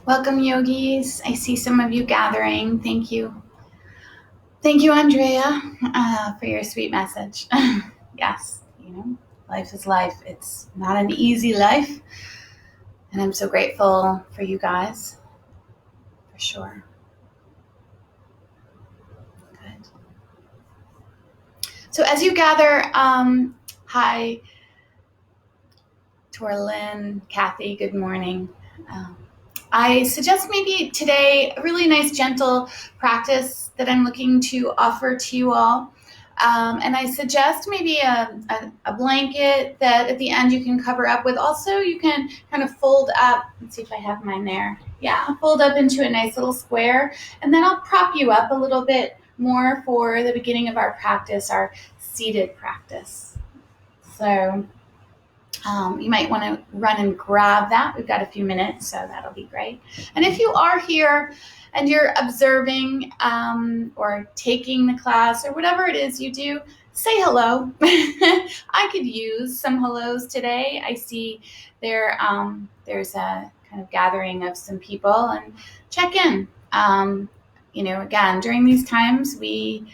Welcome, yogis. I see some of you gathering. Thank you. Thank you, Andrea, for your sweet message. Yes, life is life. It's not an easy life. And I'm so grateful for you guys, for sure. Good. So as you gather, hi, Torlin, Kathy, good morning. I suggest maybe today a really nice, gentle practice that I'm looking to offer to you all. And I suggest maybe a blanket that at the end you can cover up with. Also, you can kind of fold up. Let's see if I have mine there. Yeah, fold up into a nice little square. And then I'll prop you up a little bit more for the beginning of our practice, our seated practice. So you might want to run and grab that. We've got a few minutes, so that'll be great. And if you are here and you're observing or taking the class or whatever it is you do, say hello. I could use some hellos today. I see there's a kind of gathering of some people, and check in. Again, during these times, we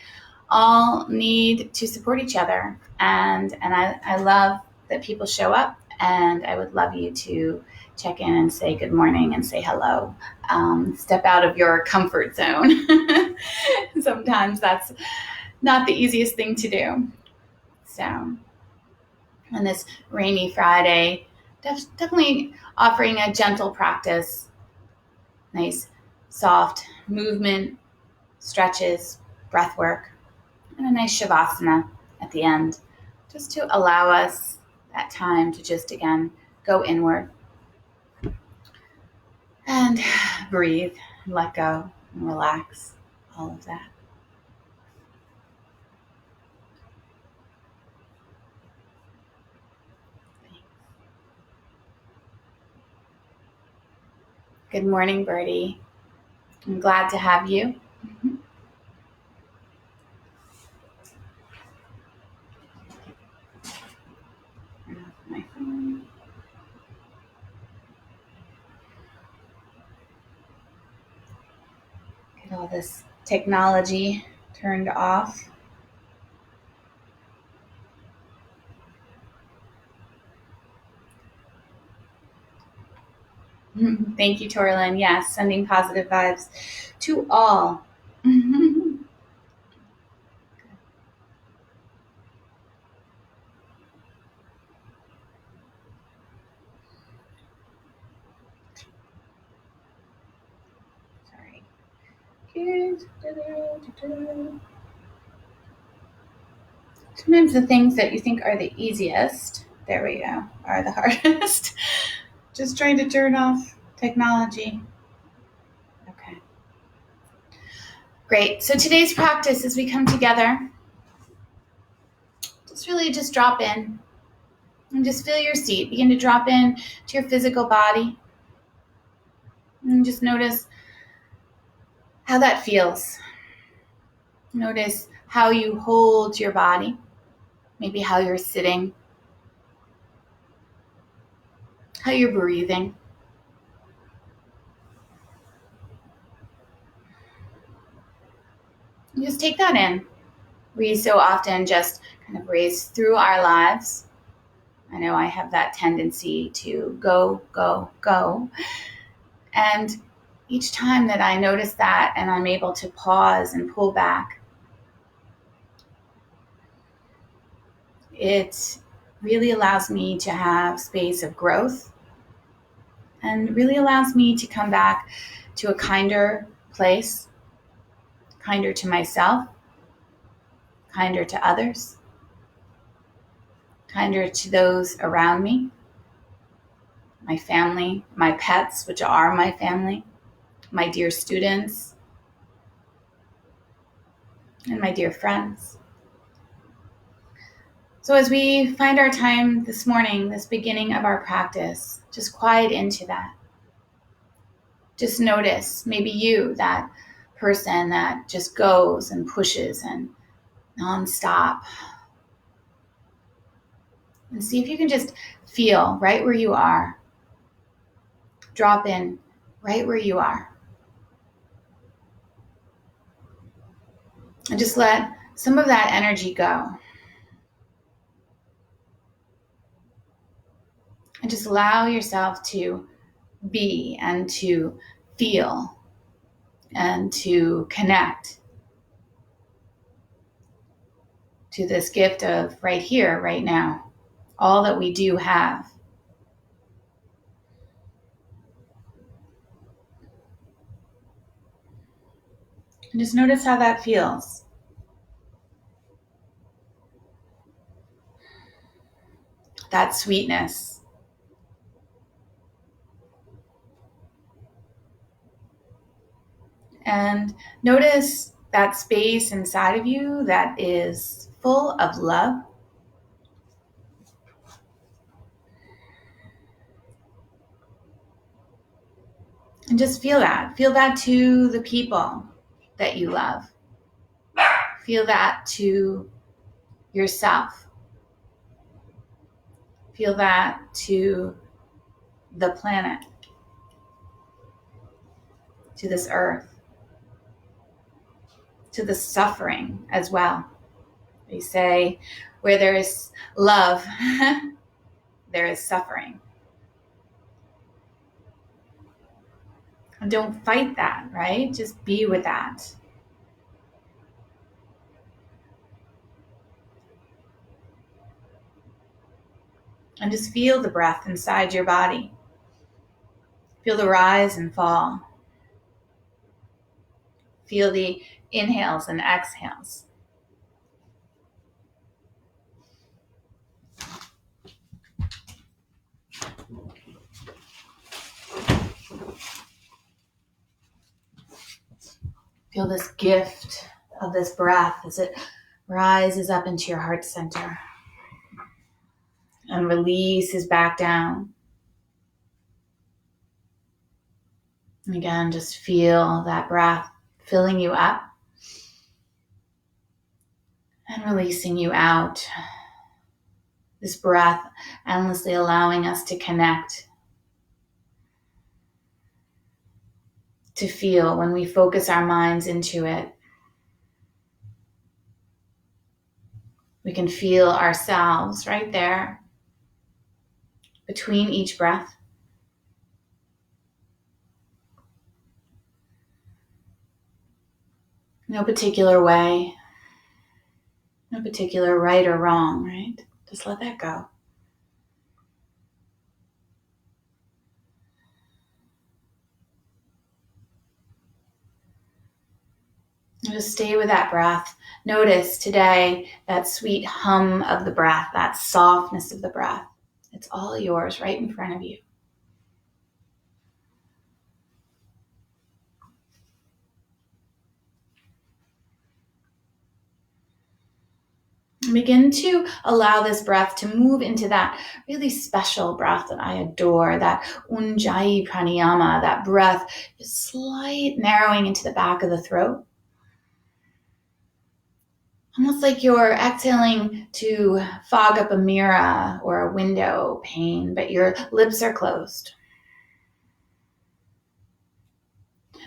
all need to support each other, and I love that people show up, and I would love you to check in and say good morning and say hello. Step out of your comfort zone. Sometimes that's not the easiest thing to do. So on this rainy Friday, definitely offering a gentle practice, nice soft movement, stretches, breath work, and a nice shavasana at the end, just to allow us that time to just, again, go inward and breathe, and let go, and relax, all of that. Good morning, Birdie. I'm glad to have you. My phone. Get all this technology turned off. Thank you, Torlin. Yes, sending positive vibes to all. Sorry. Sometimes the things that you think are the easiest, there we go, are the hardest. Just trying to turn off technology. Okay. Great. So today's practice, as we come together, just drop in and just feel your seat. Begin to drop in to your physical body and just notice how that feels. Notice how you hold your body, maybe how you're sitting, how you're breathing. And just take that in. We so often just kind of race through our lives. I know I have that tendency to go, go, go. And each time that I notice that and I'm able to pause and pull back, it really allows me to have space of growth and really allows me to come back to a kinder place, kinder to myself, kinder to others, kinder to those around me, my family, my pets, which are my family, my dear students, and my dear friends. So as we find our time this morning, this beginning of our practice, just quiet into that. Just notice maybe you, that person that just goes and pushes and nonstop. And see if you can just feel right where you are. Drop in right where you are. And just let some of that energy go. And just allow yourself to be and to feel and to connect to this gift of right here, right now, all that we do have. And just notice how that feels. That sweetness. And notice that space inside of you that is full of love. And just feel that. Feel that to the people that you love. Feel that to yourself. Feel that to the planet, to this earth, to the suffering as well. They say where there is love, there is suffering. And don't fight that, right? Just be with that. And just feel the breath inside your body. Feel the rise and fall. Feel the inhales and exhales. Feel this gift of this breath as it rises up into your heart center and releases back down. And again, just feel that breath filling you up and releasing you out. This breath endlessly allowing us to connect, to feel when we focus our minds into it. We can feel ourselves right there between each breath. No particular way, no particular right or wrong, right? Just let that go. And just stay with that breath. Notice today that sweet hum of the breath, that softness of the breath. It's all yours right in front of you. And begin to allow this breath to move into that really special breath that I adore, that Ujjayi pranayama, that breath, just slight narrowing into the back of the throat. Almost like you're exhaling to fog up a mirror or a window pane, but your lips are closed.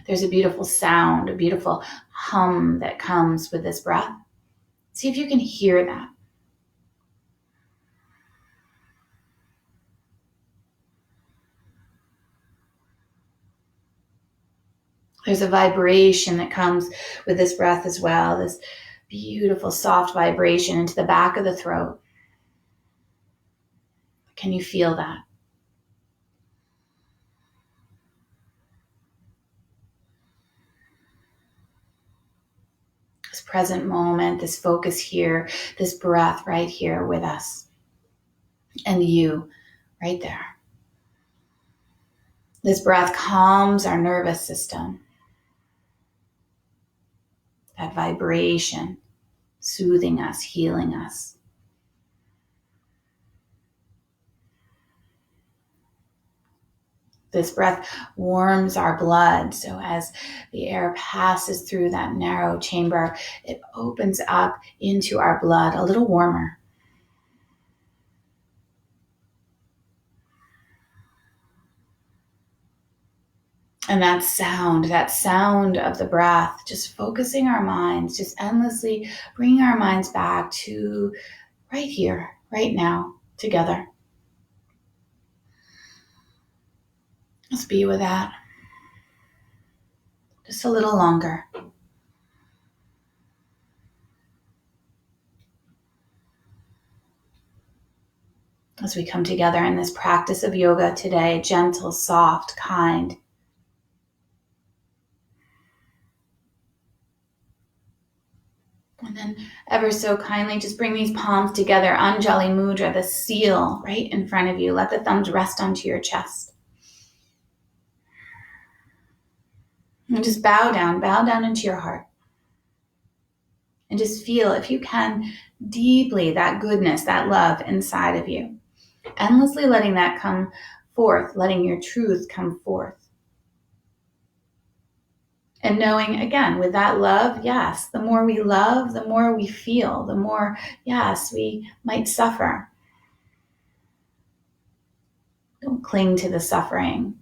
There's a beautiful sound, a beautiful hum that comes with this breath. See if you can hear that. There's a vibration that comes with this breath as well, this beautiful soft vibration into the back of the throat. Can you feel that? This present moment, this focus here, this breath right here with us. And you right there. This breath calms our nervous system. That vibration, soothing us, healing us. This breath warms our blood. So as the air passes through that narrow chamber, it opens up into our blood a little warmer. And that sound of the breath, just focusing our minds, just endlessly bringing our minds back to right here, right now, together. Let's be with that just a little longer. As we come together in this practice of yoga today, gentle, soft, kind. And then ever so kindly, just bring these palms together, Anjali Mudra, the seal right in front of you. Let the thumbs rest onto your chest. And just bow down into your heart. And just feel, if you can, deeply that goodness, that love inside of you. Endlessly letting that come forth, letting your truth come forth. And knowing, again, with that love, yes, the more we love, the more we feel, the more, yes, we might suffer. Don't cling to the suffering.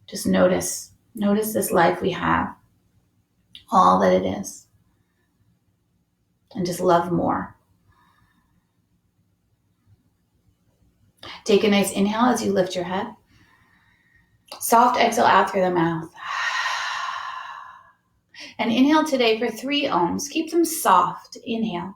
Just notice this life we have, all that it is. And just love more. Take a nice inhale as you lift your head. Soft exhale out through the mouth. And inhale today for 3 ohms. Keep them soft. Inhale.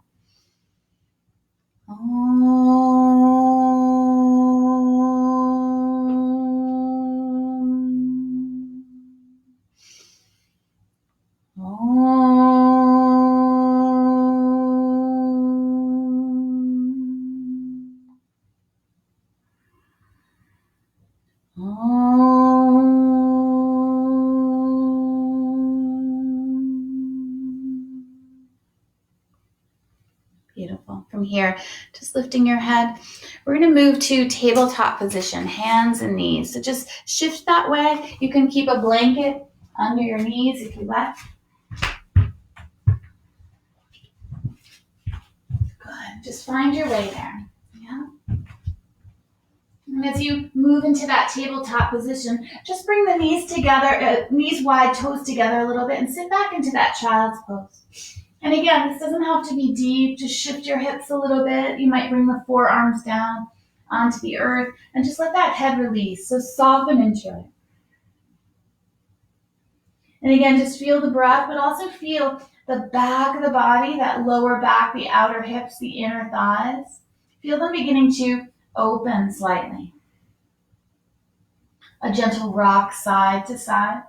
Beautiful. From here, just lifting your head, we're going to move to tabletop position, hands and knees. So just shift that way. You can keep a blanket under your knees if you like. Good. Just find your way there. Yeah. And as you move into that tabletop position, just bring the knees together, knees wide, toes together a little bit, and sit back into that child's pose. And again, this doesn't have to be deep. Just shift your hips a little bit. You might bring the forearms down onto the earth and just let that head release. So soften into it. And again, just feel the breath, but also feel the back of the body, that lower back, the outer hips, the inner thighs. Feel them beginning to open slightly. A gentle rock side to side.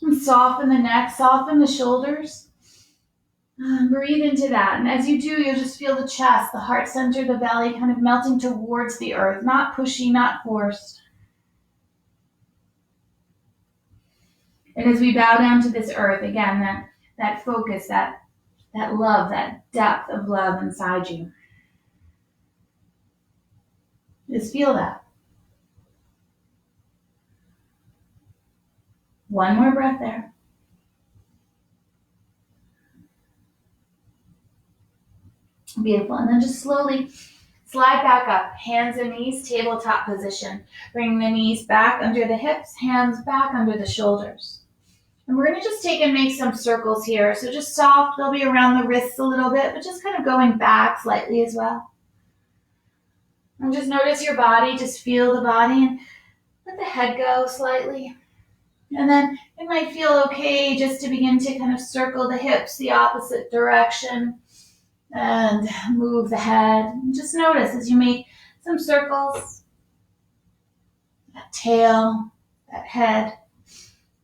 And soften the neck, soften the shoulders. Breathe into that. And as you do, you'll just feel the chest, the heart center, the belly kind of melting towards the earth. Not pushy, not forced. And as we bow down to this earth, again, that focus, that love, that depth of love inside you. Just feel that. One more breath there. Beautiful. And then just slowly slide back up. Hands and knees, tabletop position. Bring the knees back under the hips, hands back under the shoulders. And we're going to just take and make some circles here. So just soft. They'll be around the wrists a little bit, but just kind of going back slightly as well. And just notice your body. Just feel the body and let the head go slightly. And then it might feel okay just to begin to kind of circle the hips the opposite direction and move the head. And just notice as you make some circles, that tail, that head,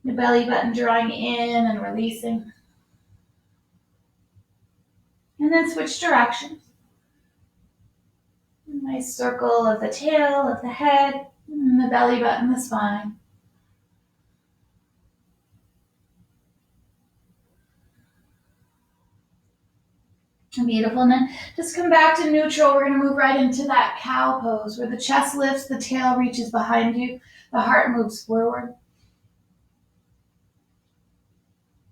the belly button drawing in and releasing. And then switch directions. A nice circle of the tail, of the head, and the belly button, the spine. Beautiful. And then just come back to neutral. We're going to move right into that cow pose where the chest lifts, the tail reaches behind you, the heart moves forward.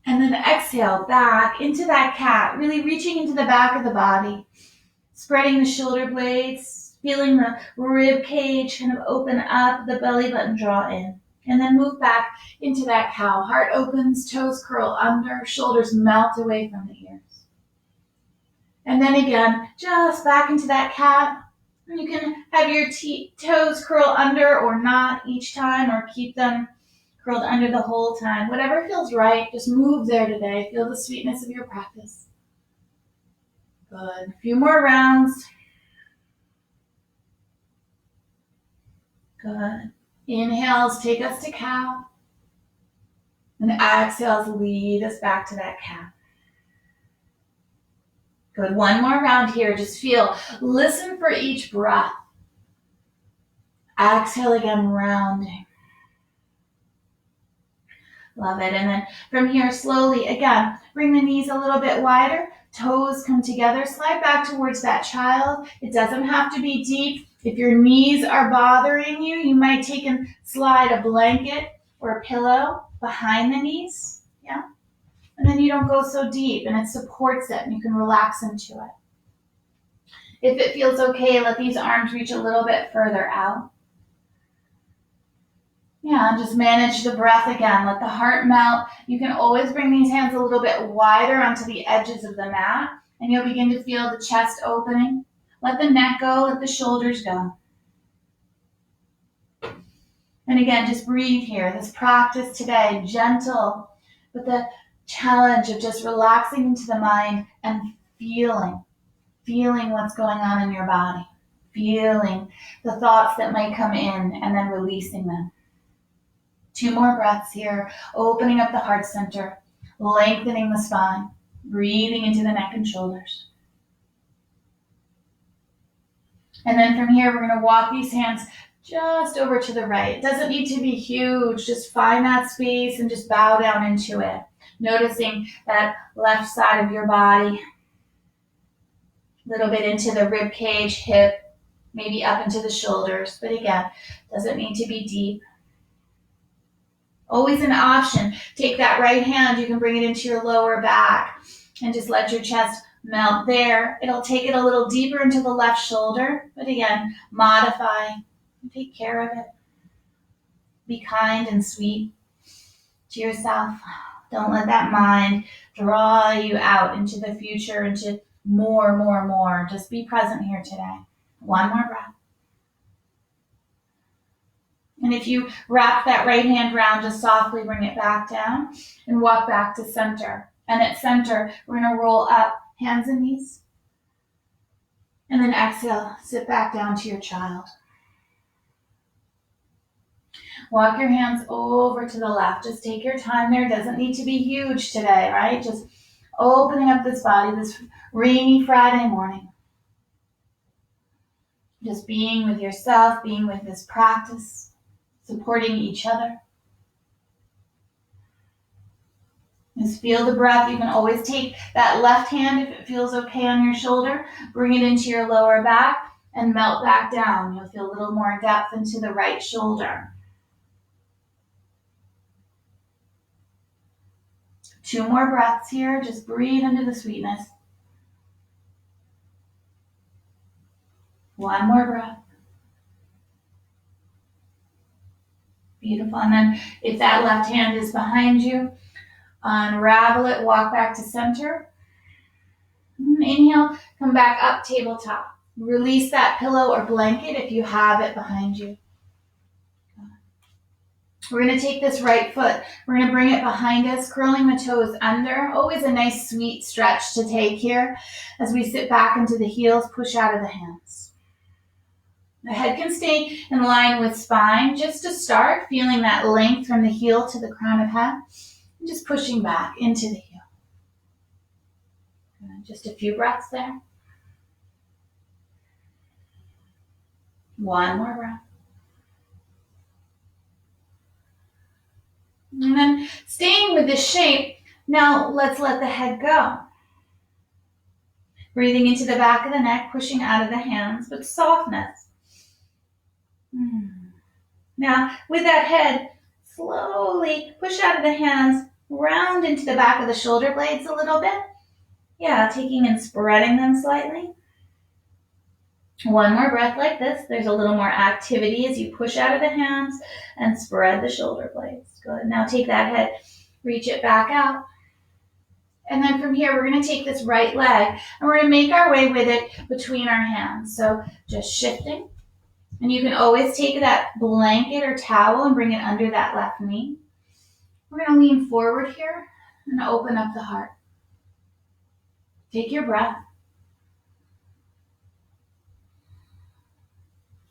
And then exhale back into that cat, really reaching into the back of the body, spreading the shoulder blades, Feeling the rib cage kind of open up, the belly button draw in. And then move back into that cow. Heart opens, toes curl under, shoulders melt away from the ears. And then again, just back into that cat. You can have your toes curl under or not each time, or keep them curled under the whole time. Whatever feels right, just move there today. Feel the sweetness of your practice. Good. A few more rounds. Good. Inhales take us to cow. And exhales lead us back to that cat. Good. One more round here. Just feel, listen for each breath. Exhale again, rounding. Love it. And then from here, slowly, again, bring the knees a little bit wider. Toes come together. Slide back towards that child. It doesn't have to be deep. If your knees are bothering you, you might take and slide a blanket or a pillow behind the knees. Yeah. And then you don't go so deep, and it supports it, and you can relax into it. If it feels okay, let these arms reach a little bit further out. Yeah, just manage the breath again. Let the heart melt. You can always bring these hands a little bit wider onto the edges of the mat, and you'll begin to feel the chest opening. Let the neck go, let the shoulders go. And again, just breathe here. This practice today, gentle, with the challenge of just relaxing into the mind and feeling what's going on in your body, feeling the thoughts that might come in, and then releasing them. 2 more breaths here, opening up the heart center, lengthening the spine, breathing into the neck and shoulders. And then from here, we're going to walk these hands just over to the right. It doesn't need to be huge. Just find that space and just bow down into it. Noticing that left side of your body, a little bit into the rib cage, hip, maybe up into the shoulders. But again, doesn't need to be deep. Always an option. Take that right hand. You can bring it into your lower back and just let your chest melt there. It'll take it a little deeper into the left shoulder. But again, modify and take care of it. Be kind and sweet to yourself. Don't let that mind draw you out into the future, into more. Just be present here today. 1 more breath. And if you wrap that right hand round, just softly bring it back down and walk back to center. And at center, we're going to roll up, hands and knees. And then exhale, sit back down to your child. Walk your hands over to the left. Just take your time there. It doesn't need to be huge today, right? Just opening up this body this rainy Friday morning. Just being with yourself, being with this practice, supporting each other. Just feel the breath. You can always take that left hand if it feels okay on your shoulder. Bring it into your lower back and melt back down. You'll feel a little more depth into the right shoulder. 2 more breaths here. Just breathe into the sweetness. 1 more breath. Beautiful. And then if that left hand is behind you, unravel it, walk back to center. Inhale, come back up, tabletop. Release that pillow or blanket if you have it behind you. We're going to take this right foot. We're going to bring it behind us, curling the toes under. Always a nice, sweet stretch to take here. As we sit back into the heels, push out of the hands. The head can stay in line with spine. Just to start, feeling that length from the heel to the crown of head. And just pushing back into the heel. Good. Just a few breaths there. 1 more breath. And then staying with this shape, now let's let the head go. Breathing into the back of the neck, pushing out of the hands with softness. Now, with that head, slowly push out of the hands, round into the back of the shoulder blades a little bit. Yeah, taking and spreading them slightly. One more breath like this. There's a little more activity as you push out of the hands and spread the shoulder blades. Good. Now take that head, reach it back out. And then from here, we're going to take this right leg and we're going to make our way with it between our hands. So just shifting. And you can always take that blanket or towel and bring it under that left knee. We're going to lean forward here and open up the heart. Take your breath.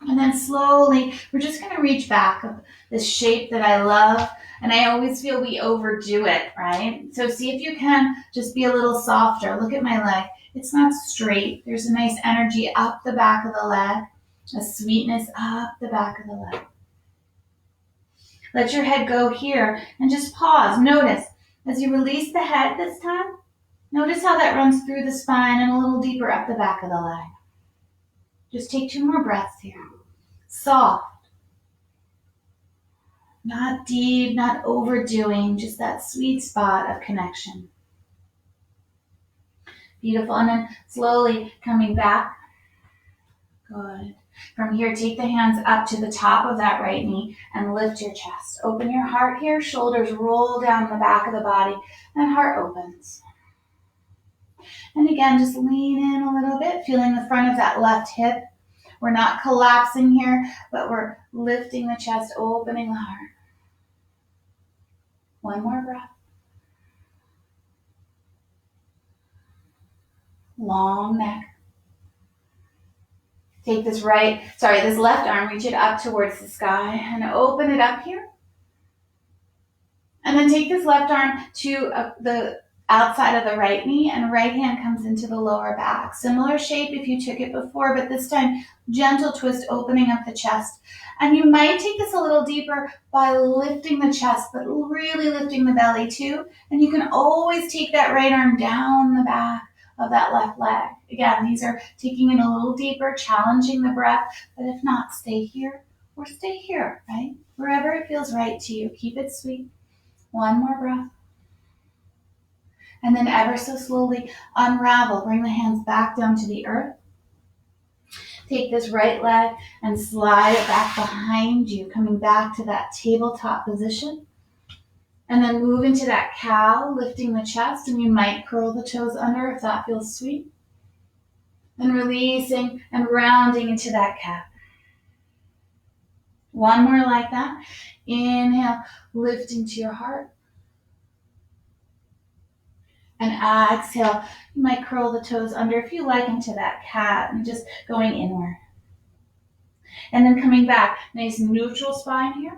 And then slowly, we're just going to reach back of this shape that I love. And I always feel we overdo it, right? So see if you can just be a little softer. Look at my leg. It's not straight. There's a nice energy up the back of the leg, a sweetness up the back of the leg. Let your head go here and just pause. Notice as you release the head this time, notice how that runs through the spine and a little deeper up the back of the leg. Just take 2 more breaths here. Soft. Not deep, not overdoing, just that sweet spot of connection. Beautiful. And then slowly coming back. Good. From here, take the hands up to the top of that right knee and lift your chest. Open your heart here. Shoulders roll down the back of the body and heart opens. And again, just lean in a little bit, feeling the front of that left hip. We're not collapsing here, but we're lifting the chest, opening the heart. One more breath. Long neck. Take this left arm, reach it up towards the sky and open it up here. And then take this left arm to the outside of the right knee and right hand comes into the lower back. Similar shape if you took it before, but this time gentle twist, opening up the chest. And you might take this a little deeper by lifting the chest, but really lifting the belly too. And you can always take that right arm down the back of that left leg. Again, these are taking it a little deeper, challenging the breath, but if not, stay here or stay here, right? Wherever it feels right to you, keep it sweet. One more breath. And then ever so slowly unravel, bring the hands back down to the earth. Take this right leg and slide it back behind you, coming back to that tabletop position. And then move into that cow, lifting the chest, and you might curl the toes under if that feels sweet. And releasing and rounding into that cat. One more like that. Inhale, lifting to your heart. And exhale, you might curl the toes under if you like into that cat and just going inward. And then coming back, nice neutral spine here.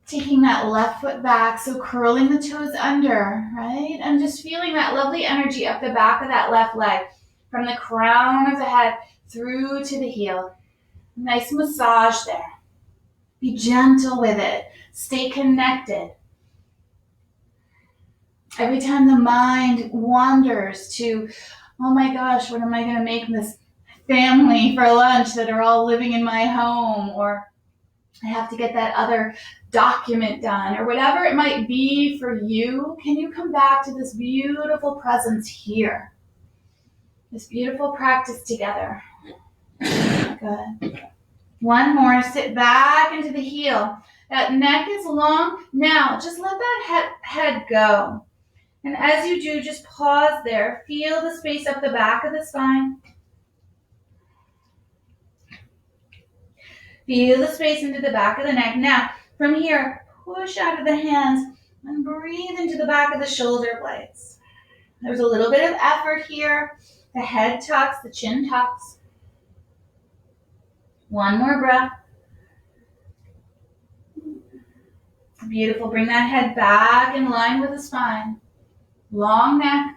Taking that left foot back, so curling the toes under, right? And just feeling that lovely energy up the back of that left leg from the crown of the head through to the heel. Nice massage there. Be gentle with it. Stay connected. Every time the mind wanders to, oh my gosh, what am I going to make this family for lunch that are all living in my home? Or I have to get that other document done, or whatever it might be for you, can you come back to this beautiful presence here? This beautiful practice together. Good. One more, sit back into the heel. That neck is long. Now, just let that head go. And as you do, just pause there. Feel the space up the back of the spine. Feel the space into the back of the neck. Now, from here, push out of the hands and breathe into the back of the shoulder blades. There's a little bit of effort here. The head tucks, the chin tucks. One more breath. Beautiful. Bring that head back in line with the spine. Long neck.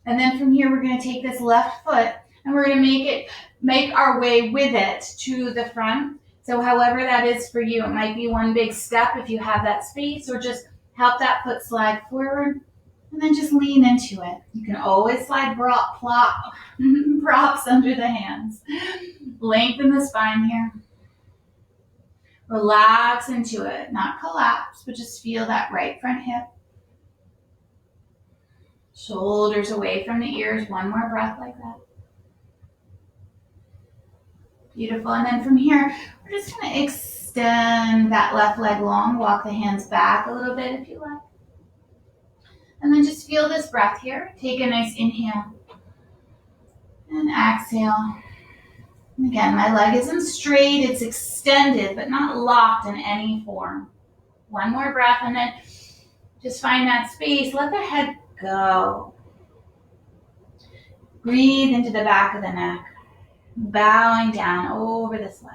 And then from here, we're going to take this left foot and we're going to make our way with it to the front. So however that is for you, it might be one big step if you have that space, or just help that foot slide forward and then just lean into it. You can always slide props under the hands. Lengthen the spine here. Relax into it, not collapse, but just feel that right front hip. Shoulders away from the ears. One more breath like that. Beautiful. And then from here, we're just going to extend that left leg long. Walk the hands back a little bit if you like. And then just feel this breath here. Take a nice inhale and exhale. And again, my leg isn't straight, it's extended, but not locked in any form. One more breath, and then just find that space. Let the head go. Breathe into the back of the neck, bowing down over this leg.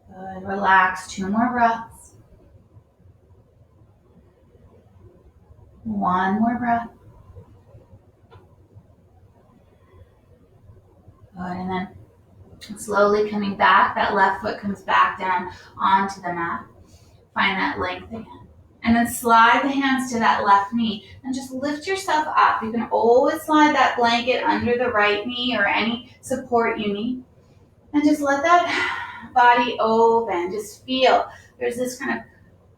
Good. Relax. 2 more breaths. 1 more breath. Good. And then slowly coming back, that left foot comes back down onto the mat. Find that length again. And then slide the hands to that left knee and just lift yourself up. You can always slide that blanket under the right knee or any support you need. And just let that body open. Just feel there's this kind of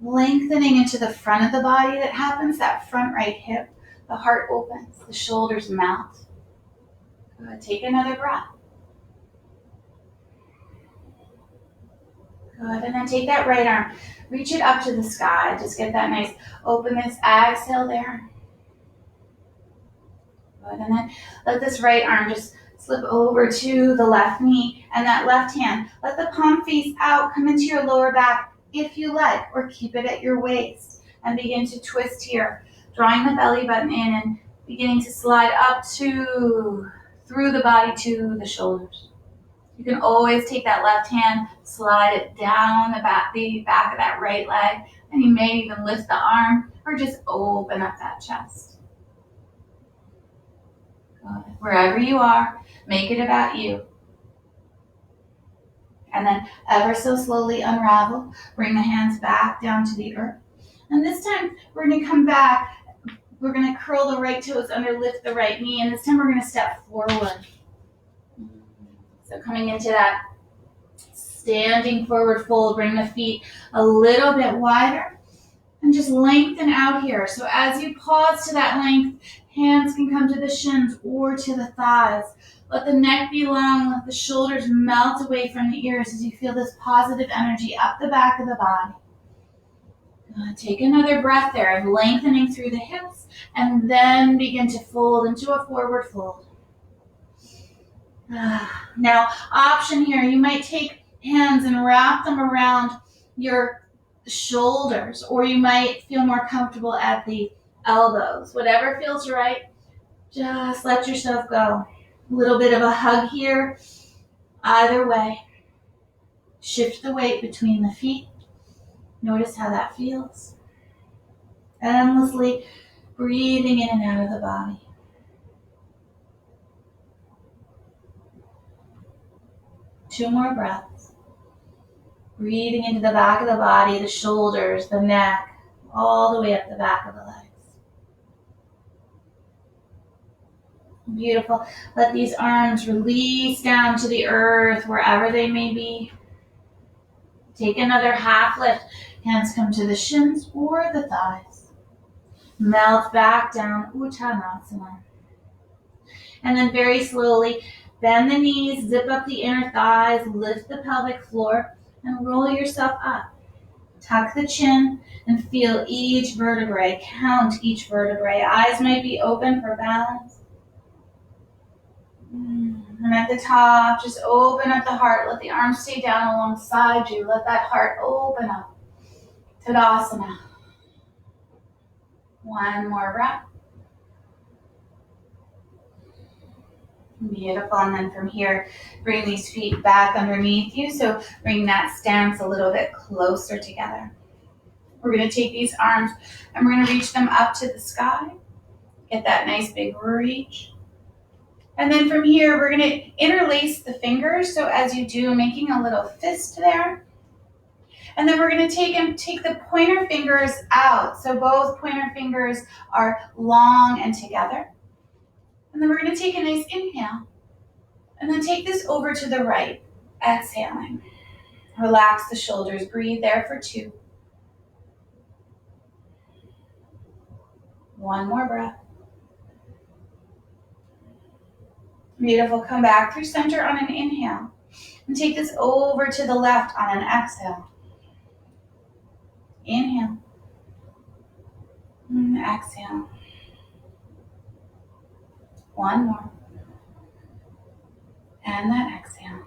lengthening into the front of the body that happens, that front right hip. The heart opens, the shoulders melt. Good. Take another breath. Good. And then take that right arm, reach it up to the sky. Just get that nice openness. Exhale there. Good. And then let this right arm just slip over to the left knee and that left hand. Let the palm face out. Come into your lower back if you like, or keep it at your waist. And begin to twist here, drawing the belly button in and beginning to slide up through the body to the shoulders. You can always take that left hand, slide it down the back of that right leg, and you may even lift the arm or just open up that chest. Good. Wherever you are, make it about you. And then ever so slowly unravel. Bring the hands back down to the earth. And this time we're going to come back. We're going to curl the right toes under, lift the right knee, and this time we're going to step forward. So coming into that standing forward fold, bring the feet a little bit wider and just lengthen out here. So as you pause to that length, hands can come to the shins or to the thighs. Let the neck be long, let the shoulders melt away from the ears as you feel this positive energy up the back of the body. Take another breath there of lengthening through the hips and then begin to fold into a forward fold. Now, option here, you might take hands and wrap them around your shoulders, or you might feel more comfortable at the elbows. Whatever feels right, just let yourself go. A little bit of a hug here. Either way, shift the weight between the feet. Notice how that feels. Endlessly breathing in and out of the body. Two more breaths. Breathing into the back of the body, the shoulders, the neck, all the way up the back of the legs. Beautiful. Let these arms release down to the earth, wherever they may be. Take another half lift. Hands come to the shins or the thighs. Melt back down, Uttanasana. And then very slowly, bend the knees, zip up the inner thighs, lift the pelvic floor, and roll yourself up. Tuck the chin and feel each vertebrae. Count each vertebrae. Eyes might be open for balance. And at the top, just open up the heart. Let the arms stay down alongside you. Let that heart open up. Tadasana. One more breath. Beautiful. And then from here, bring these feet back underneath you. So bring that stance a little bit closer together. We're going to take these arms and we're going to reach them up to the sky. Get that nice big reach. And then from here, we're going to interlace the fingers. So as you do, making a little fist there. And then we're going to take the pointer fingers out. So both pointer fingers are long and together. And then we're going to take a nice inhale. And then take this over to the right. Exhaling. Relax the shoulders. Breathe there for 2. One more breath. Beautiful. Come back through center on an inhale. And take this over to the left on an exhale. Inhale. And exhale. One more. And that exhale.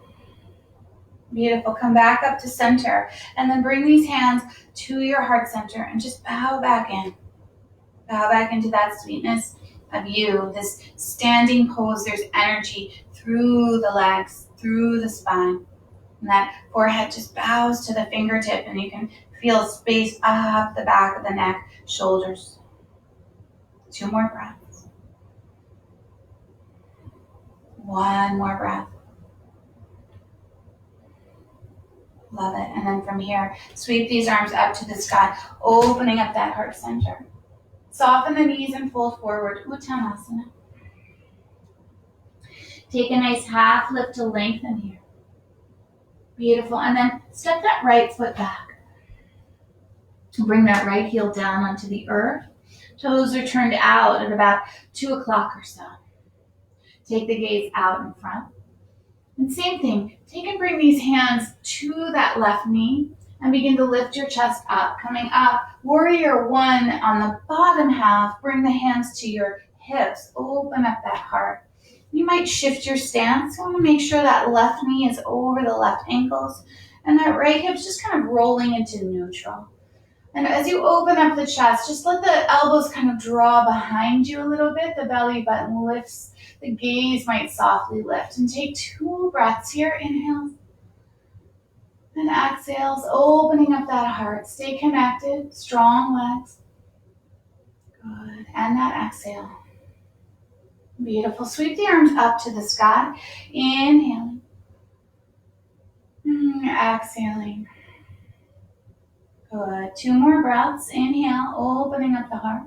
Beautiful. Come back up to center. And then bring these hands to your heart center and just bow back in. Bow back into that sweetness of you. This standing pose, there's energy through the legs, through the spine. And that forehead just bows to the fingertip and you can feel space up the back of the neck, shoulders. 2 more breaths. 1 more breath. Love it. And then from here, sweep these arms up to the sky, opening up that heart center. Soften the knees and fold forward, Uttanasana. Take a nice half lift to lengthen here. Beautiful. And then step that right foot back. Bring that right heel down onto the earth. Toes are turned out at about 2 o'clock or so. Take the gaze out in front. And same thing, take and bring these hands to that left knee and begin to lift your chest up. Coming up, warrior 1 on the bottom half. Bring the hands to your hips. Open up that heart. You might shift your stance. You want to make sure that left knee is over the left ankles and that right hip's just kind of rolling into neutral. And as you open up the chest, just let the elbows kind of draw behind you a little bit. The belly button lifts. The gaze might softly lift. And take 2 breaths here. Inhale. And exhales, opening up that heart. Stay connected. Strong legs. Good. And that exhale. Beautiful. Sweep the arms up to the sky. Inhaling. Exhaling. Good. 2 more breaths. Inhale, opening up the heart.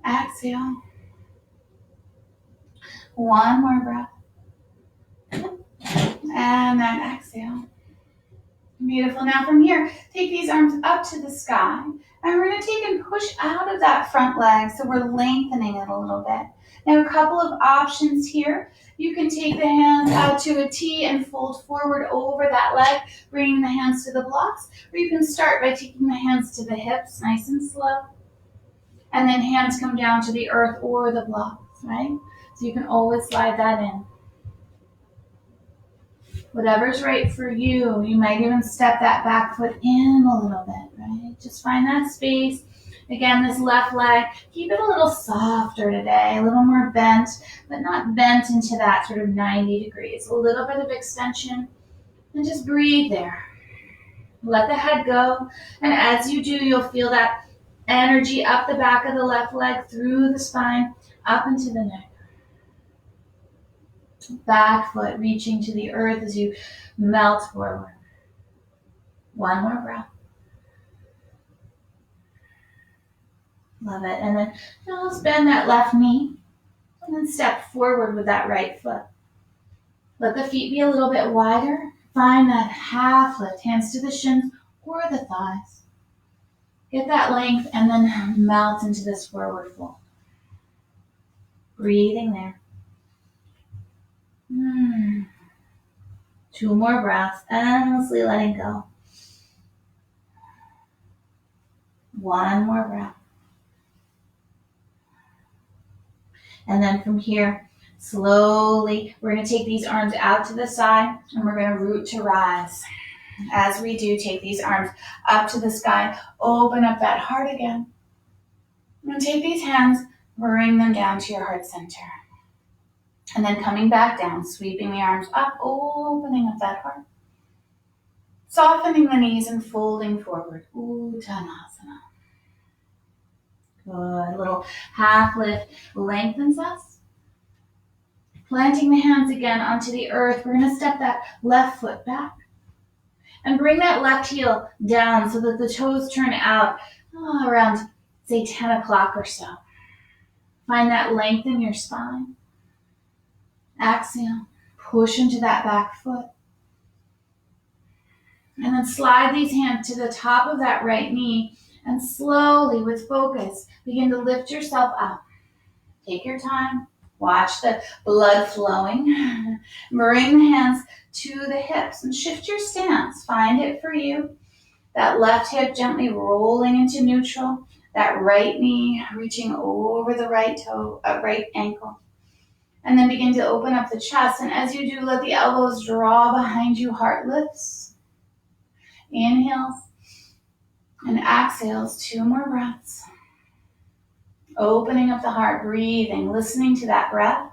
Exhale. 1 more breath. And then exhale. Beautiful. Now from here, take these arms up to the sky. And we're going to take and push out of that front leg. So we're lengthening it a little bit. Now a couple of options here. You can take the hands out to a T and fold forward over that leg, bringing the hands to the blocks. Or you can start by taking the hands to the hips, nice and slow. And then hands come down to the earth or the blocks, right? So you can always slide that in. Whatever's right for you. You might even step that back foot in a little bit, right? Just find that space. Again, this left leg, keep it a little softer today, a little more bent, but not bent into that sort of 90 degrees. A little bit of extension, and just breathe there. Let the head go, and as you do, you'll feel that energy up the back of the left leg, through the spine, up into the neck. Back foot reaching to the earth as you melt forward. 1 more breath. Love it. And then just bend that left knee and then step forward with that right foot. Let the feet be a little bit wider. Find that half lift, hands to the shins or the thighs. Get that length and then melt into this forward fold. Breathing there. 2 more breaths, endlessly letting go. 1 more breath. And then from here, slowly, we're going to take these arms out to the side and we're going to root to rise. As we do, take these arms up to the sky, open up that heart again. And take these hands, bring them down to your heart center. And then coming back down, sweeping the arms up, opening up that heart. Softening the knees and folding forward. Uttanasana. Good. Little half lift lengthens us. Planting the hands again onto the earth. We're going to step that left foot back. And bring that left heel down so that the toes turn out around, say, 10 o'clock or so. Find that length in your spine. Exhale. Push into that back foot. And then slide these hands to the top of that right knee. And slowly, with focus, begin to lift yourself up. Take your time. Watch the blood flowing. Bring the hands to the hips and shift your stance. Find it for you. That left hip gently rolling into neutral. That right knee reaching over the right toe, right ankle. And then begin to open up the chest. And as you do, let the elbows draw behind you. Heart lifts. Inhales and exhales. 2 more breaths. Opening up the heart, breathing, listening to that breath.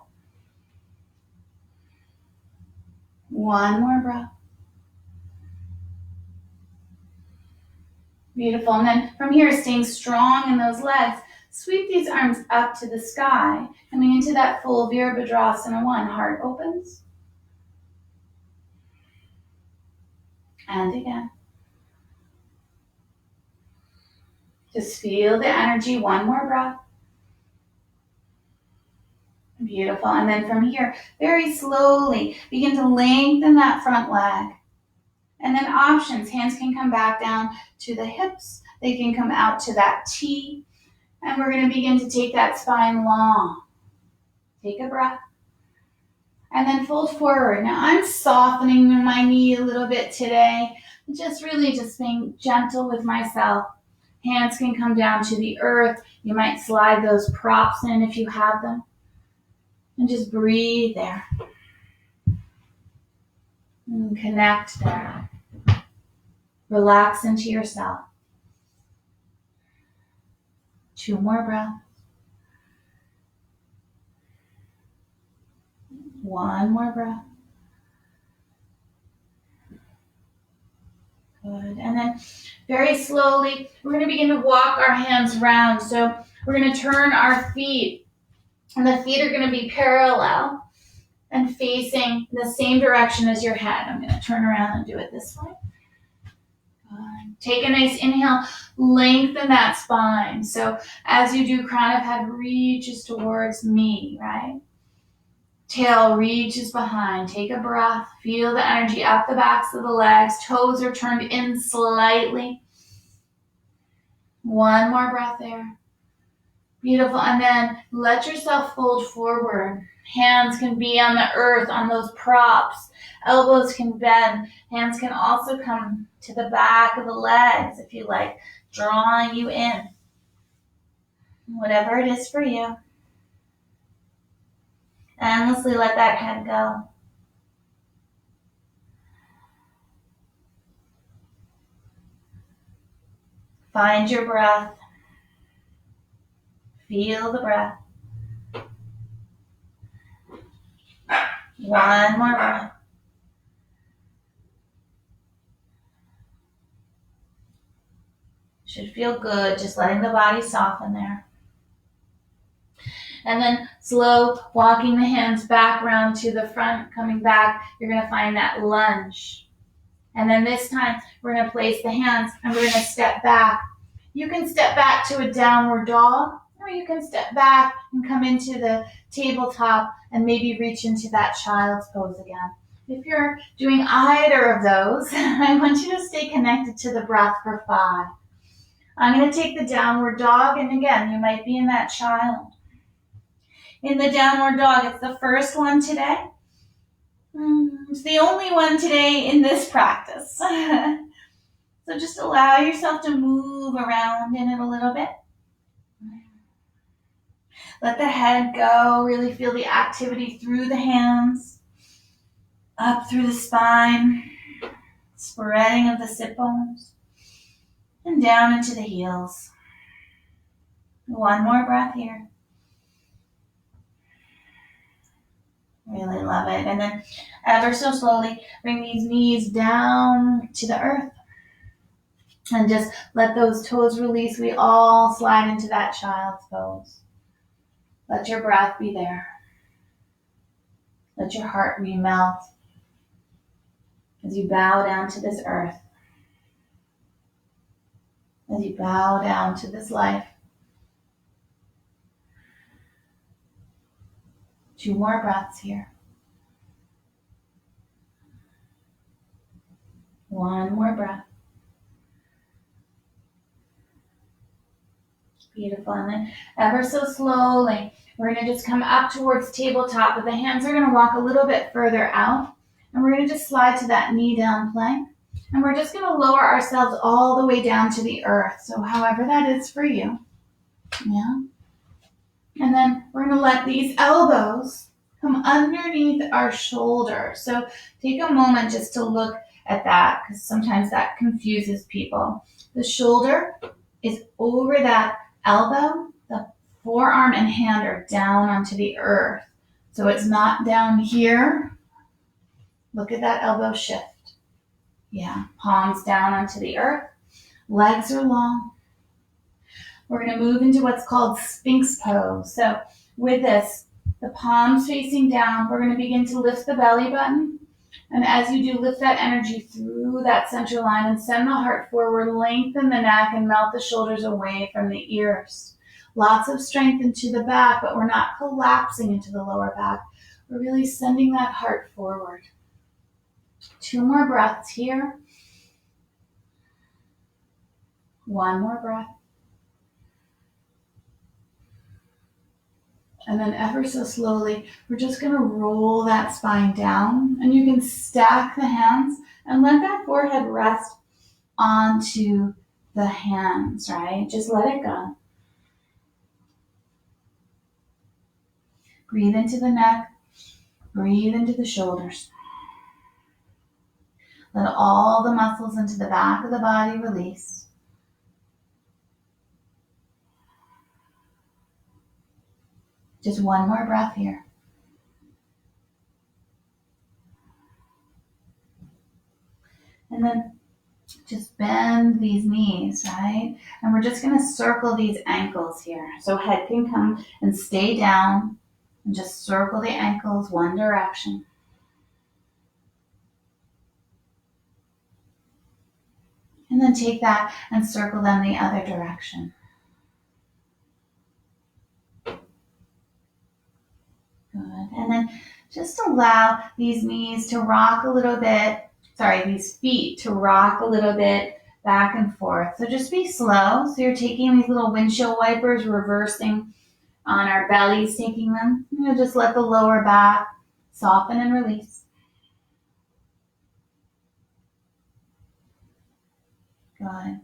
1 more breath. Beautiful. And then from here, staying strong in those legs, sweep these arms up to the sky, coming into that full Virabhadrasana 1. Heart opens. And again. Just feel the energy. 1 more breath. Beautiful. And then from here, very slowly, begin to lengthen that front leg. And then options. Hands can come back down to the hips. They can come out to that T. And we're going to begin to take that spine long. Take a breath. And then fold forward. Now I'm softening my knee a little bit today. Just being gentle with myself. Hands can come down to the earth. You might slide those props in if you have them. And just breathe there. And connect there. Relax into yourself. 2 more breaths. 1 more breath. Good. And then very slowly, we're going to begin to walk our hands round. So we're going to turn our feet. And the feet are going to be parallel and facing the same direction as your head. I'm going to turn around and do it this way. Good. Take a nice inhale. Lengthen that spine. So as you do, crown of head reaches towards me, right? Tail reaches behind. Take a breath. Feel the energy up the backs of the legs. Toes are turned in slightly. 1 more breath there. Beautiful. And then let yourself fold forward. Hands can be on the earth, on those props. Elbows can bend. Hands can also come to the back of the legs if you like, drawing you in. Whatever it is for you. Endlessly let that head go. Find your breath. Feel the breath. 1 more breath. Should feel good, just letting the body soften there. And then slow, walking the hands back around to the front, coming back, you're going to find that lunge. And then this time, we're going to place the hands and we're going to step back. You can step back to a downward dog, or you can step back and come into the tabletop and maybe reach into that child's pose again. If you're doing either of those, I want you to stay connected to the breath for 5. I'm going to take the downward dog, and again, you might be in that child. In the downward dog, it's the first one today. It's the only one today in this practice. So just allow yourself to move around in it a little bit. Let the head go. Really feel the activity through the hands, up through the spine, spreading of the sit bones, and down into the heels. 1 more breath here. Really love it. And then ever so slowly, bring these knees down to the earth. And just let those toes release. We all slide into that child's pose. Let your breath be there. Let your heart remelt as you bow down to this earth. As you bow down to this life. 2 more breaths here. 1 more breath. Beautiful. And then ever so slowly, We're going to just come up towards tabletop, but the hands are going to walk a little bit further out. And we're going to just slide to that knee down plank. And we're just going to lower ourselves all the way down to the earth. So however that is for you. Yeah. And then we're going to let these elbows come underneath our shoulders. So take a moment just to look at that, because sometimes that confuses people. The shoulder is over that elbow. The forearm and hand are down onto the earth. So it's not down here. Look at that elbow shift. Yeah, palms down onto the earth. Legs are long. We're going to move into what's called Sphinx pose. So with this, the palms facing down, we're going to begin to lift the belly button. And as you do, lift that energy through that center line and send the heart forward, lengthen the neck and melt the shoulders away from the ears. Lots of strength into the back, but we're not collapsing into the lower back. We're really sending that heart forward. 2 more breaths here. 1 more breath. And then ever so slowly, we're just going to roll that spine down. And you can stack the hands and let that forehead rest onto the hands, right? Just let it go. Breathe into the neck. Breathe into the shoulders. Let all the muscles into the back of the body release. Just 1 more breath here. And then just bend these knees, right? And we're just going to circle these ankles here. So head can come and stay down and just circle the ankles one direction. And then take that and circle them the other direction. Good. And then just allow these knees to rock a little bit. These feet to rock a little bit back and forth. So just be slow. So you're taking these little windshield wipers, reversing on our bellies, taking them. Just let the lower back soften and release. Good.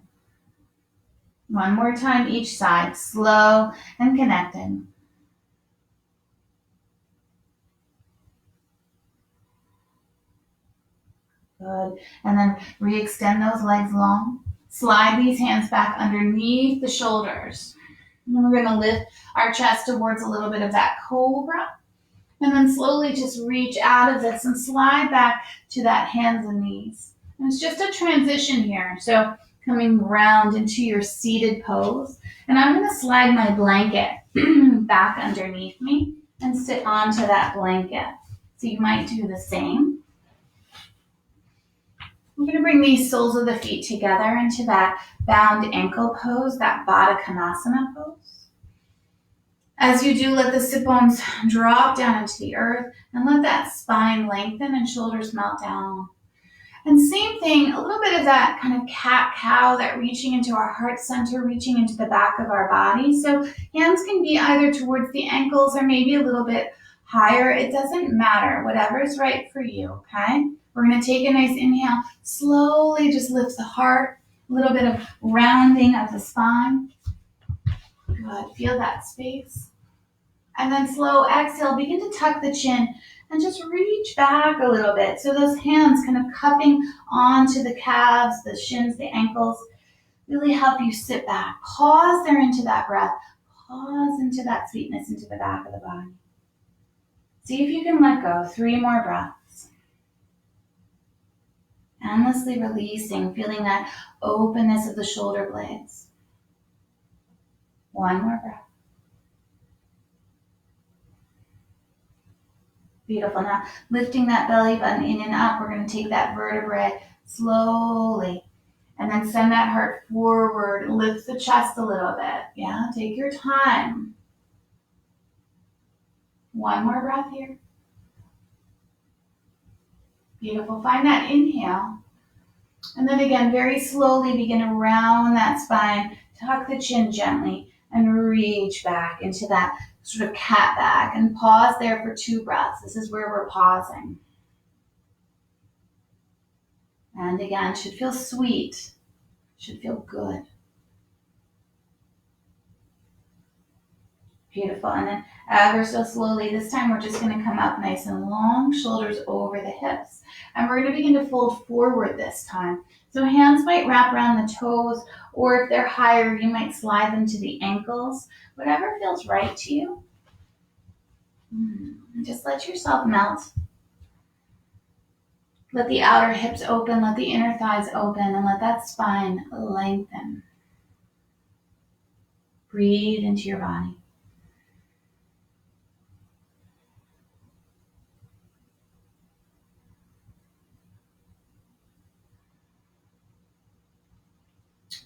1 more time each side, slow and connected. Good. And then re-extend those legs long. Slide these hands back underneath the shoulders. And then we're going to lift our chest towards a little bit of that cobra. And then slowly just reach out of this and slide back to that hands and knees. And it's just a transition here. So coming round into your seated pose. And I'm going to slide my blanket back underneath me and sit onto that blanket. So you might do the same. I'm going to bring these soles of the feet together into that bound ankle pose, that Baddha Konasana pose. As you do, let the sit bones drop down into the earth and let that spine lengthen and shoulders melt down. And same thing, a little bit of that kind of cat-cow, that reaching into our heart center, reaching into the back of our body. So hands can be either towards the ankles or maybe a little bit higher. It doesn't matter, whatever's right for you, okay? We're going to take a nice inhale, slowly just lift the heart, a little bit of rounding of the spine. Good, feel that space. And then slow exhale, begin to tuck the chin and just reach back a little bit. So those hands kind of cupping onto the calves, the shins, the ankles, really help you sit back. Pause there into that breath. Pause into that sweetness into the back of the body. See if you can let go. 3 more breaths. Endlessly releasing, feeling that openness of the shoulder blades. 1 more breath. Beautiful. Now, lifting that belly button in and up, we're going to take that vertebrae slowly and then send that heart forward. Lift the chest a little bit. Yeah, take your time. 1 more breath here. Beautiful. Find that inhale. And then again, very slowly begin to round that spine. Tuck the chin gently and reach back into that sort of cat back and pause there for 2 breaths. This is where we're pausing. And again, should feel sweet, should feel good. Beautiful. And then ever so slowly, this time we're just going to come up nice and long, shoulders over the hips. And we're going to begin to fold forward this time. So hands might wrap around the toes, or if they're higher, you might slide them to the ankles. Whatever feels right to you. And just let yourself melt. Let the outer hips open, let the inner thighs open, and let that spine lengthen. Breathe into your body.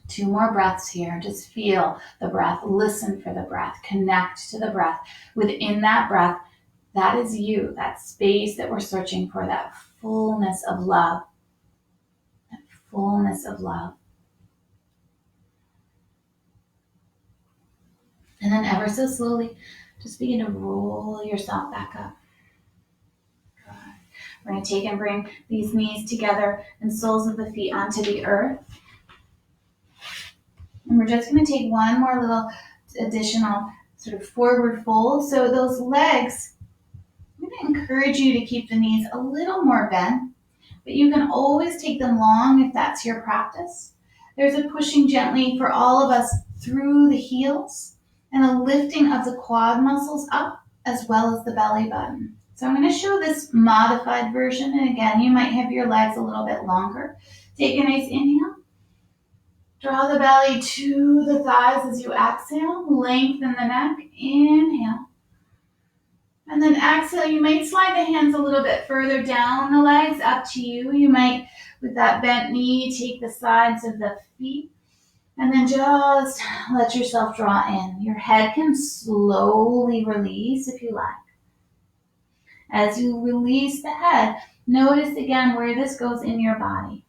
Two more breaths here. Just feel the breath. Listen for the breath. Connect to the breath. Within that breath, that is you, that space that we're searching for, that fullness of love. That fullness of love. And then ever so slowly, just begin to roll yourself back up. Good. We're going to take and bring these knees together and soles of the feet onto the earth. And we're just going to take one more little additional sort of forward fold. So those legs, I'm going to encourage you to keep the knees a little more bent, but you can always take them long if that's your practice. There's a pushing gently for all of us through the heels and a lifting of the quad muscles up as well as the belly button. So I'm going to show this modified version. And again, you might have your legs a little bit longer. Take a nice inhale. Draw the belly to the thighs as you exhale. Lengthen the neck. Inhale. And then exhale. You might slide the hands a little bit further down the legs. Up to you. You might, with that bent knee, take the sides of the feet. And then just let yourself draw in. Your head can slowly release if you like. As you release the head, notice again where this goes in your body.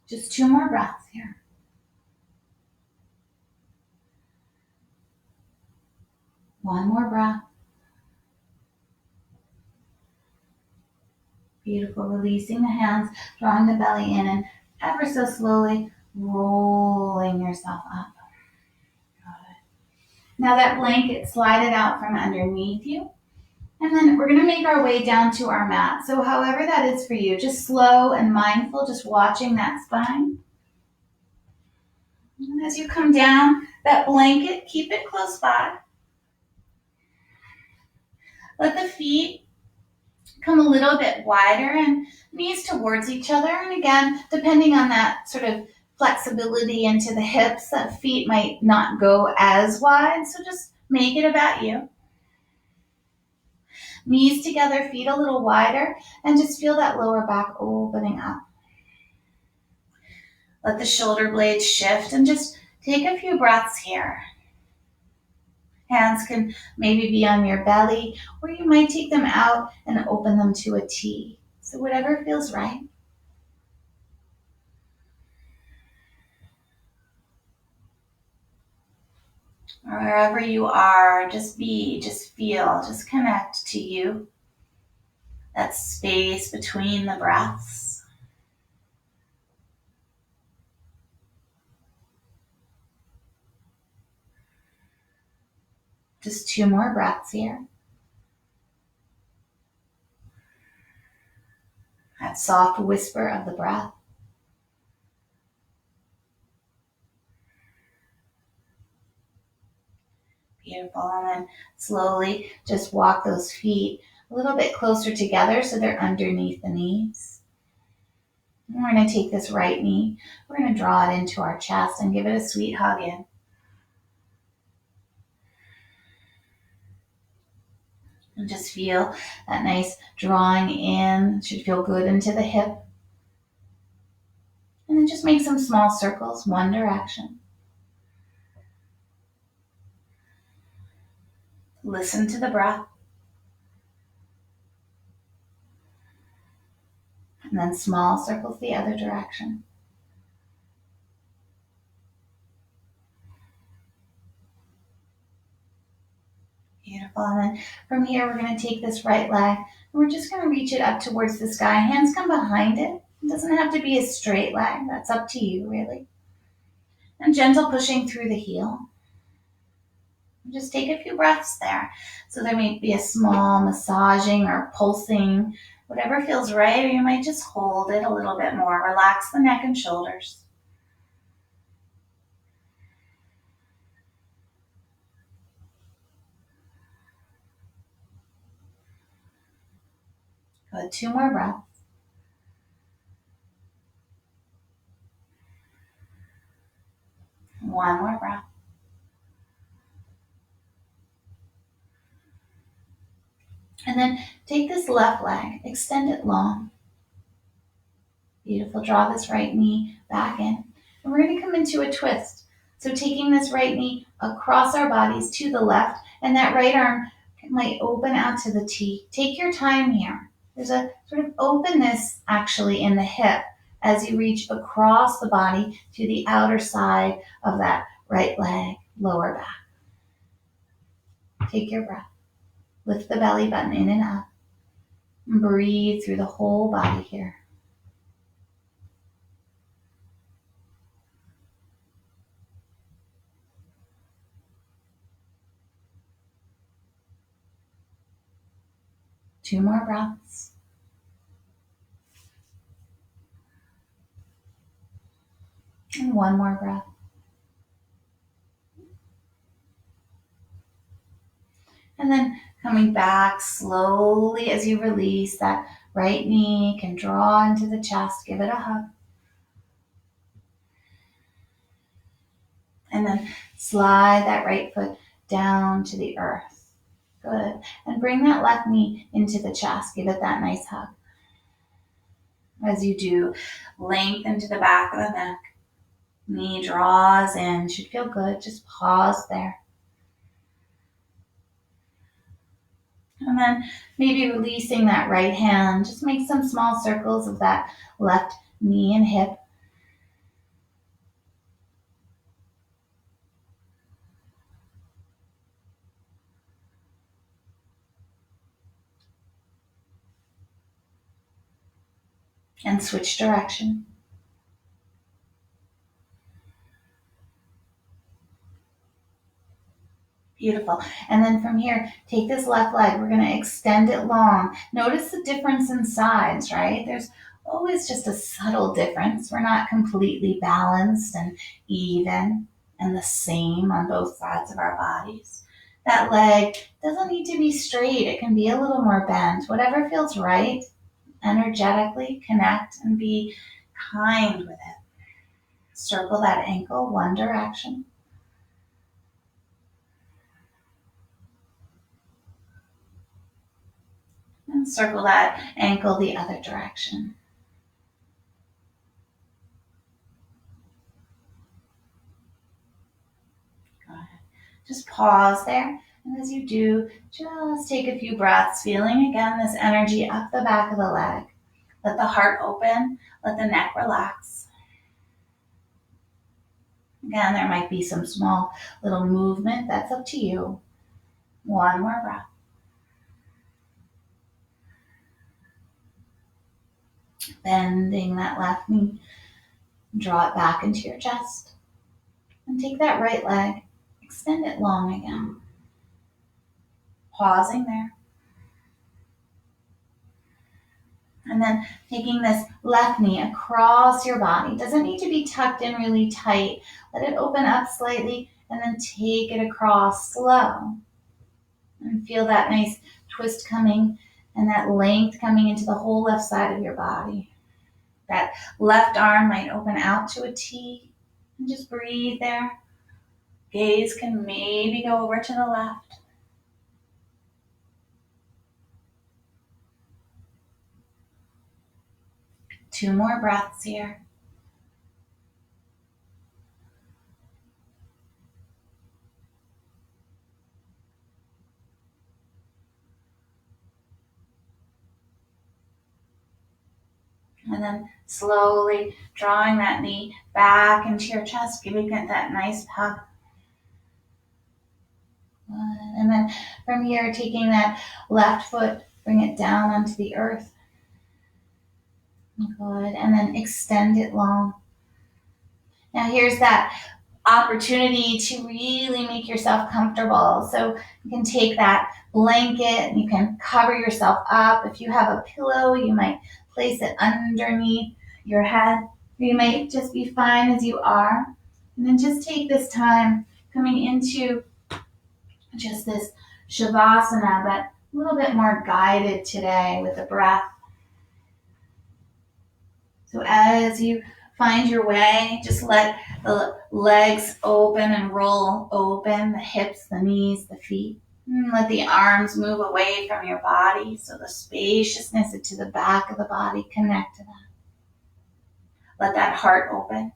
Just 2 more breaths here. One more breath. Beautiful. Releasing the hands, drawing the belly in, and ever so slowly rolling yourself up. Good. Now that blanket, slide it out from underneath you. And then we're going to make our way down to our mat. So however that is for you, just slow and mindful, just watching that spine. And as you come down, that blanket, keep it close by. Let the feet come a little bit wider and knees towards each other. And again, depending on that sort of flexibility into the hips, that feet might not go as wide. So just make it about you. Knees together, feet a little wider, and just feel that lower back opening up. Let the shoulder blades shift and just take a few breaths here. Hands can maybe be on your belly, or you might take them out and open them to a T. So whatever feels right. Wherever you are, just be, just feel, just connect to you. That space between the breaths. Just 2 more breaths here. That soft whisper of the breath. Beautiful. And then slowly just walk those feet a little bit closer together so they're underneath the knees. And we're going to take this right knee. We're going to draw it into our chest and give it a sweet hug in. And just feel that nice drawing in. It should feel good into the hip. And then just make some small circles, one direction. Listen to the breath. And then small circles the other direction. Beautiful. And then from here, we're going to take this right leg and we're just going to reach it up towards the sky. Hands come behind it. It doesn't have to be a straight leg. That's up to you, really. And gentle pushing through the heel. Just take a few breaths there. So there may be a small massaging or pulsing, whatever feels right, or you might just hold it a little bit more. Relax the neck and shoulders. Good. 2 more breaths. One more breath. And then take this left leg, extend it long. Beautiful. Draw this right knee back in. And we're going to come into a twist. So taking this right knee across our bodies to the left, and that right arm might open out to the T. Take your time here. There's a sort of openness actually in the hip as you reach across the body to the outer side of that right leg, lower back. Take your breath. Lift the belly button in and up. And breathe through the whole body here. Two more breaths. And one more breath. And then coming back slowly as you release that right knee, can draw into the chest, give it a hug. And then slide that right foot down to the earth. Good. And bring that left knee into the chest. Give it that nice hug. As you do, lengthen to the back of the neck. Knee draws in. Should feel good. Just pause there. And then maybe releasing that right hand. Just make some small circles of that left knee and hip. And switch direction. Beautiful. And then from here, take this left leg. We're going to extend it long. Notice the difference in sides, right? There's always just a subtle difference. We're not completely balanced and even and the same on both sides of our bodies. That leg doesn't need to be straight. It can be a little more bent. Whatever feels right, energetically connect and be kind with it. Circle that ankle one direction. And circle that ankle the other direction. Good. Just pause there. And as you do, just take a few breaths, feeling again this energy up the back of the leg. Let the heart open. Let the neck relax. Again, there might be some small little movement. That's up to you. One more breath. Bending that left knee. Draw it back into your chest. And take that right leg. Extend it long again. Pausing there. And then taking this left knee across your body. Doesn't need to be tucked in really tight. Let it open up slightly and then take it across slow. And feel that nice twist coming and that length coming into the whole left side of your body. That left arm might open out to a T. And just breathe there. Gaze can maybe go over to the left. Two more breaths here. And then slowly drawing that knee back into your chest, giving it that nice hug. Good. And then from here, taking that left foot, bring it down onto the earth. Good. And then extend it long. Now here's that opportunity to really make yourself comfortable. So you can take that blanket and you can cover yourself up. If you have a pillow, you might place it underneath your head. You might just be fine as you are. And then just take this time coming into just this Shavasana, but a little bit more guided today with the breath. So as you find your way, just let the legs open and roll open, the hips, the knees, the feet. And let the arms move away from your body so the spaciousness into the back of the body connect to that. Let that heart open.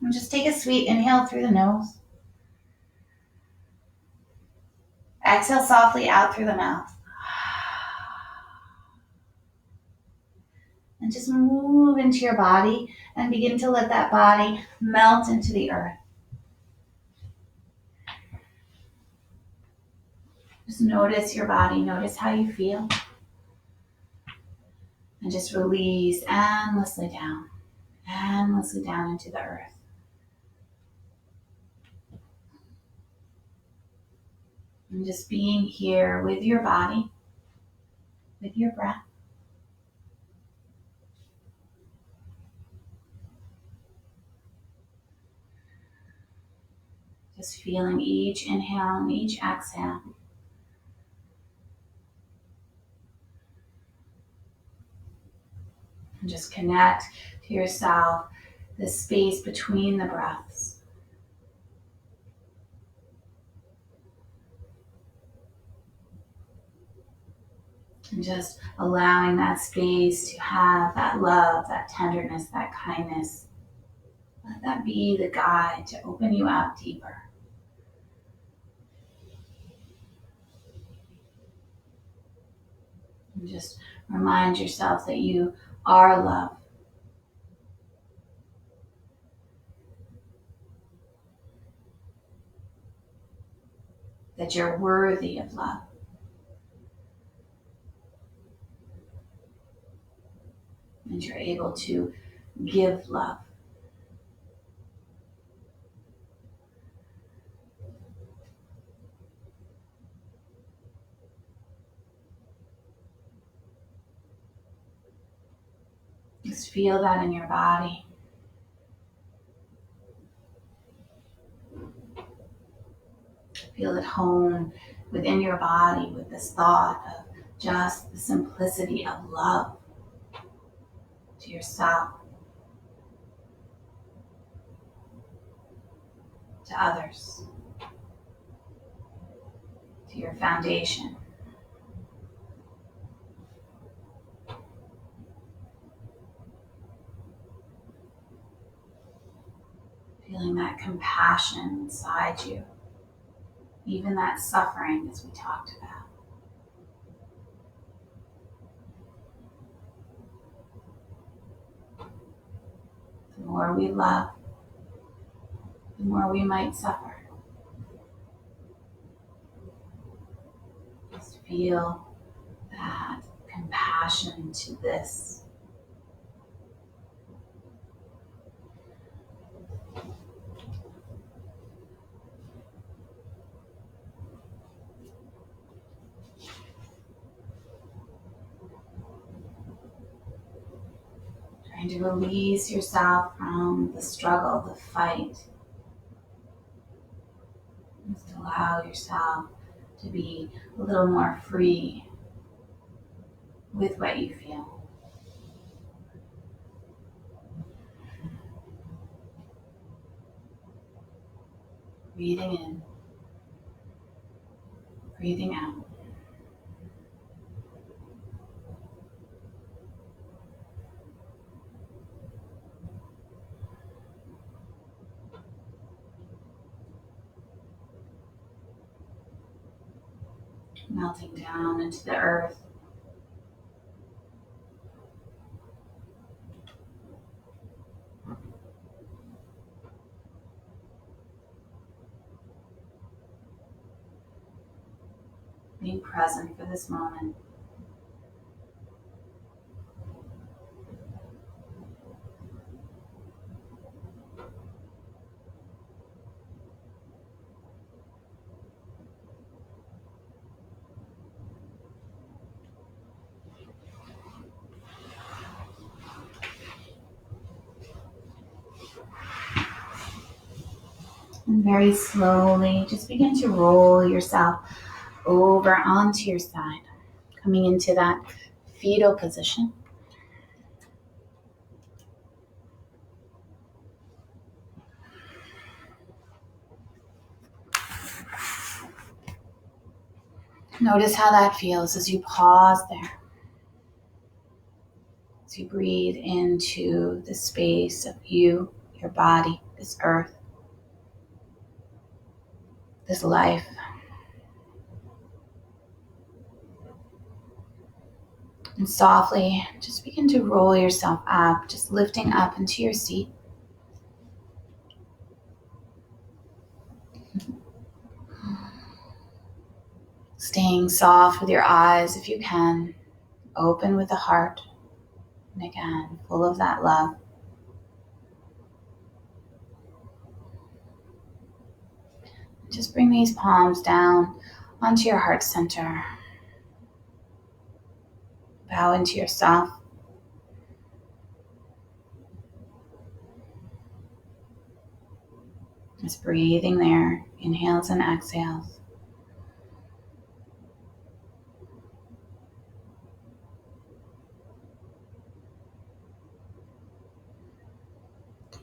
And just take a sweet inhale through the nose. Exhale softly out through the mouth. And just move into your body and begin to let that body melt into the earth. Just notice your body, notice how you feel. And just release endlessly down into the earth. And just being here with your body, with your breath. Just feeling each inhale and each exhale. And just connect to yourself, the space between the breaths. And just allowing that space to have that love, that tenderness, that kindness. Let that be the guide to open you up deeper. And just remind yourself that you are love. That you're worthy of love. And you're able to give love. Just feel that in your body. Feel it hone within your body with this thought of just the simplicity of love to yourself, to others, to your foundation. Feeling that compassion inside you, even that suffering as we talked about. The more we love, the more we might suffer. Just feel that compassion to this. Trying to release yourself from the struggle, the fight. Just allow yourself to be a little more free with what you feel. Breathing in, breathing out. Melting down into the earth. being present for this moment. And very slowly, just begin to roll yourself over onto your side, coming into that fetal position. Notice how that feels as you pause there, as you breathe into the space of you, your body, this earth, this life. And softly, just begin to roll yourself up, just lifting up into your seat. Staying soft with your eyes if you can, open with the heart, and again, full of that love. Just bring these palms down onto your heart center. Bow into yourself. Just breathing there, inhales and exhales.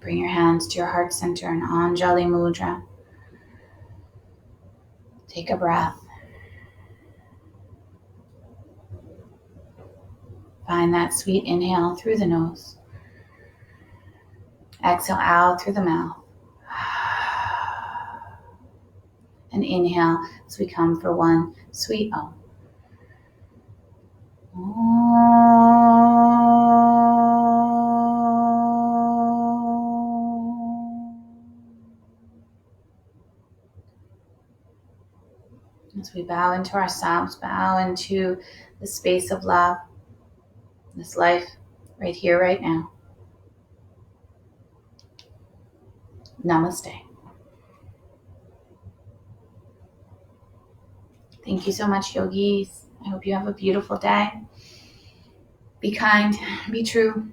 Bring your hands to your heart center in Anjali Mudra. Take a breath. Find that sweet inhale through the nose. Exhale out through the mouth. And inhale as we come for one sweet Om. As we bow into ourselves, bow into the space of love, this life right here, right now. Namaste. Thank you so much, yogis. I hope you have a beautiful day. Be kind, be true.